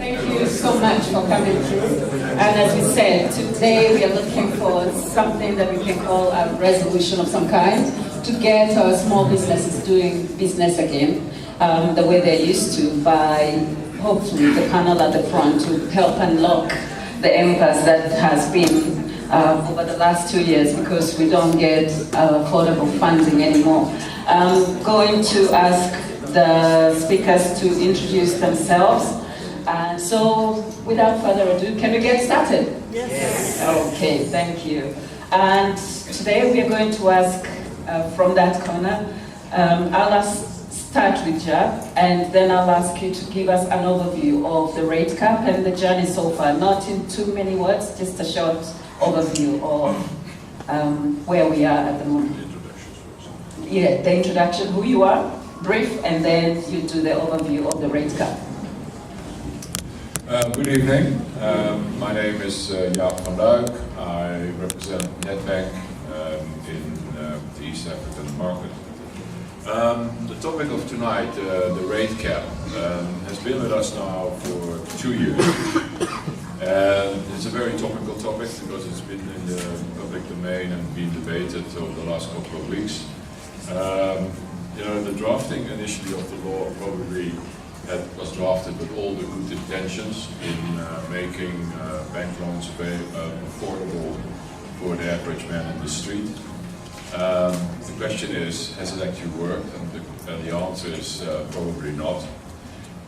Thank you so much for coming through. And as we said, today we are looking for something that we can call a resolution of some kind to get our small businesses doing business again the way they're used to, by hopefully the panel at the front to help unlock the impasse that has been over the last 2 years because we don't get affordable funding anymore. I'm going to ask the speakers to introduce themselves. And so, without further ado, can we get started? Yes. Okay, thank you. And today we are going to ask from that corner, I'll start with Jab, and then I'll ask you to give us an overview of the rate cap and the journey so far. Not in too many words, just a short overview of where we are at the moment. Yeah, the introduction, who you are, brief, and then you do the overview of the rate cap. Good evening. My name is Jaap van Luik. I represent Nedbank in the East African market. The topic of tonight, the rate cap, has been with us now for 2 years. And it's a very topical topic because it's been in the public domain and been debated over the last couple of weeks. The drafting initially of the law probably was drafted with all the good intentions in making bank loans affordable for the average man in the street. The question is, has it actually worked? And the answer is probably not.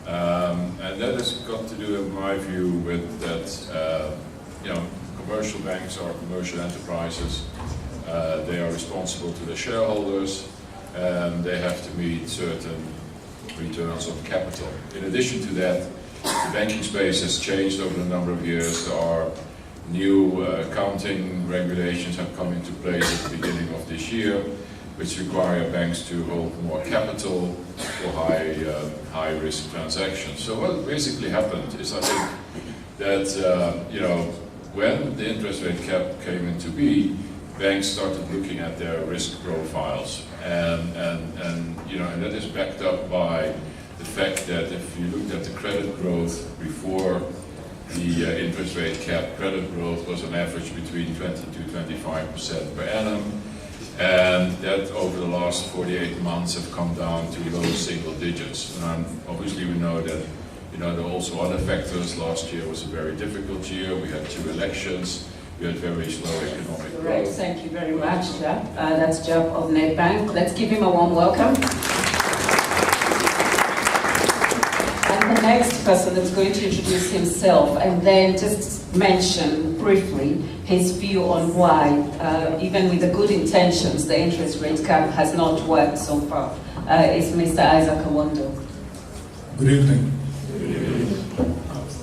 And that has got to do, in my view, with that commercial banks are commercial enterprises. They are responsible to their shareholders, and they have to meet certain returns on capital. In addition to that, the banking space has changed over a number of years. There are new accounting regulations have come into place at the beginning of this year, which require banks to hold more capital for high risk transactions. So what basically happened is, I think that when the interest rate cap came into being, banks started looking at their risk profiles, and that is backed up by the fact that if you looked at the credit growth before the interest rate cap, credit growth was on average between 20 to 25% per annum, and that over the last 48 months have come down to low single digits. And obviously we know that there are also other factors. Last year was a very difficult year. We had 2 elections. We had very slow economic growth. Right, thank you very much, Jab. That's Jab of Nedbank. Let's give him a warm welcome. And the next person that's going to introduce himself and then just mention briefly his view on why, even with the good intentions, the interest rate cap has not worked so far, is Mr. Isaac Awondo. Good evening.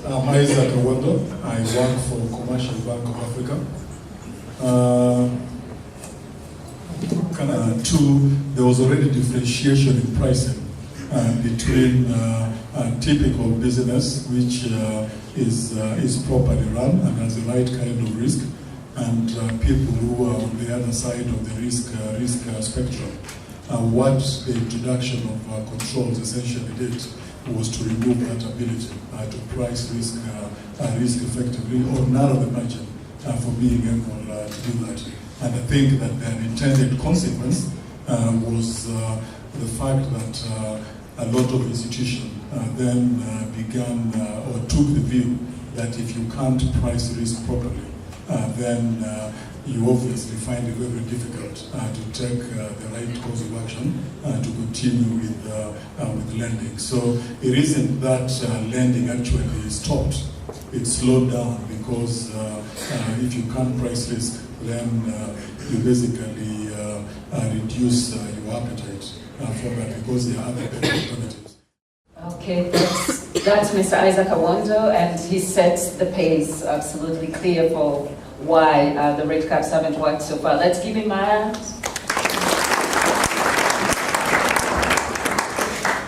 I'm Isaac Awondo. I work for Commercial Bank of Africa. There was already differentiation in pricing between typical business, which is properly run and has the right kind of risk, and people who are on the other side of the risk spectrum. What the introduction of controls essentially did was to remove that ability to price risk effectively or narrow the margin for being able to do that. And I think that the intended consequence was the fact that a lot of institutions then began or took the view that if you can't price risk properly, then you obviously find it very difficult to take the right course of action to continue with lending. So it isn't that lending actually stopped, it slowed down because if you can't price risk, then you basically reduce your appetite for that because there are other better alternatives. Okay, that's Mr. Isaac Awondo, and he sets the pace absolutely clear for why the rate caps haven't worked so far. Let's give him a hand.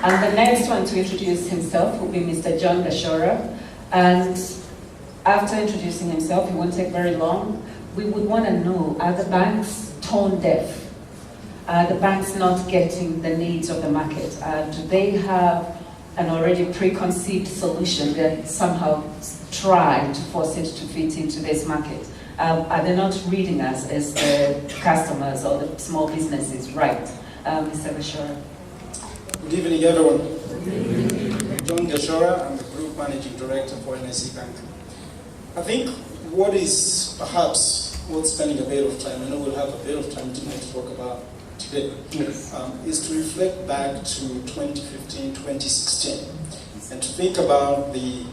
And the next one to introduce himself will be Mr. John Gashora. And after introducing himself, it won't take very long, we would want to know, are the banks tone deaf? Are the banks not getting the needs of the market? Do they have an already preconceived solution. They're somehow trying to force it to fit into this market. Are they not reading us as the customers or the small businesses right? Mr. Gashora. Good evening, everyone. John Gashora, I'm the Group Managing Director for NIC Bank. I think what is perhaps worth spending a bit of time, I know we'll have a bit of time tonight to talk about today, is to reflect back to 2015, 2016, and to think about the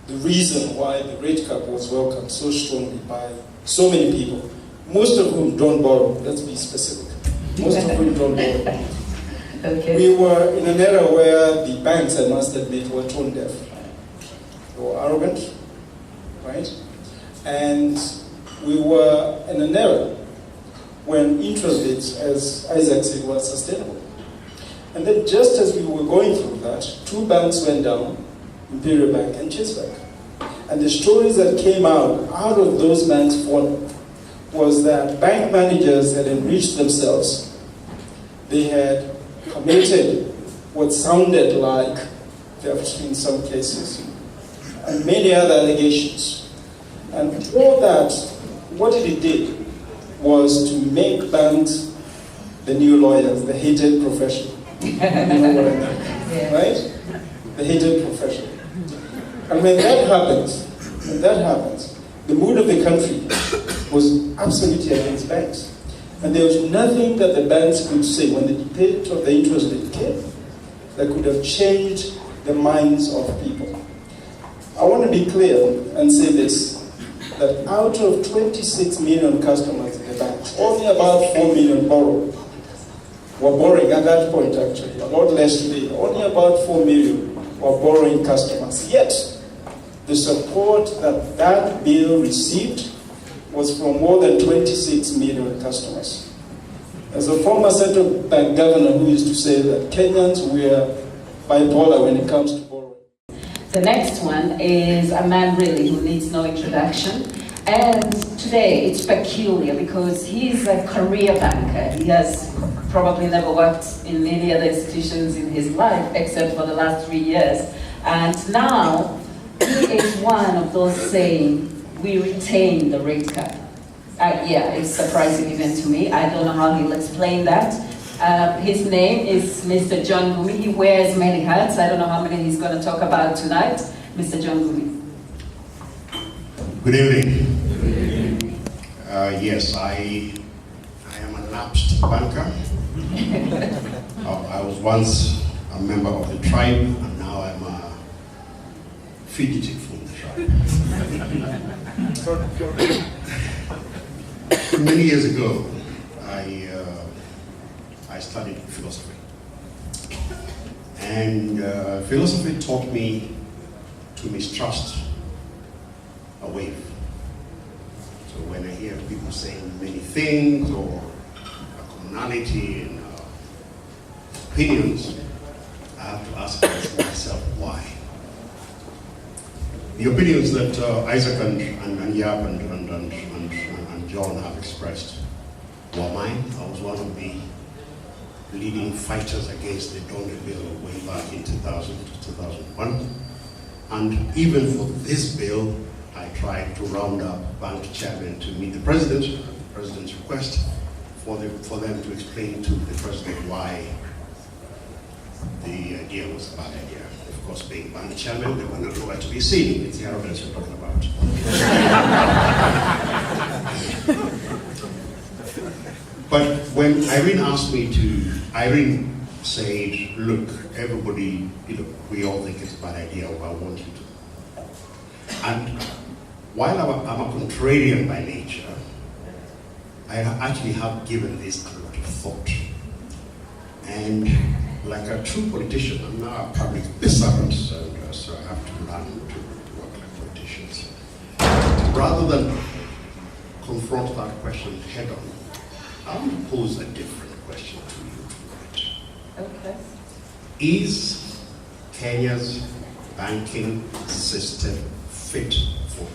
reason why the rate cap was welcomed so strongly by so many people, most of whom don't borrow, let's be specific, most of whom don't borrow. Okay. We were in an era where the banks, I must admit, were tone deaf. They were arrogant, right? And we were in an era when interest rates, as Isaac said, were sustainable. And then just as we were going through that, two banks went down, Imperial Bank and Chase Bank. And the stories that came out of those banks falling was that bank managers had enriched themselves. They had committed what sounded like theft in some cases, and many other allegations. And all that, what it did was to make banks the new lawyers, the hated profession. You know what I mean, Yeah. right? The hated profession. And when that happens, the mood of the country was absolutely against banks. And there was nothing that the banks could say when the debate of the interest rate came that could have changed the minds of people. I want to be clear and say this, that out of 26 million customers in the banks, only about 4 million were borrowing at that point actually, a lot less today, only about 4 million were borrowing customers. Yet, the support that that bill received was from more than 26 million customers. As a former central bank governor who used to say that Kenyans were bipolar when it comes to borrowing. The next one is a man really who needs no introduction. And today it's peculiar because he's a career banker. He has probably never worked in any other institutions in his life except for the last 3 years. And now he is one of those saying, we retain the rate cap. Yeah, it's surprising even to me. I don't know how he'll explain that. His name is Mr. John Gumi. He wears many hats. I don't know how many he's going to talk about tonight. Mr. John Gumi. Good evening. Yes, I am a lapsed banker. I was once a member of the tribe, and now I'm a fugitive from the tribe. Many years ago, I studied philosophy. And philosophy taught me to mistrust a wave. So when I hear people saying many things or a commonality in opinions, I have to ask myself why. The opinions that Isaac and Yap and John have expressed were mine. I was one of the leading fighters against the Donner Bill way back in 2000 to 2001. And even for this bill, I tried to round up bank chairmen to meet the president's request for them to explain to the president why the idea was a bad idea. Of course, being bank chairman, they were nowhere to be seen. It's the arrogance we're talking about. But when Irene asked me to, Irene said, look, everybody, we all think it's a bad idea, I want you to. And while I'm a contrarian by nature, I actually have given this a lot of thought. And like a true politician, I'm now a public servant, so I have to learn to work like politicians. Rather than confront that question head on, I want to pose a different question to you tonight. Okay. Is Kenya's banking system fit for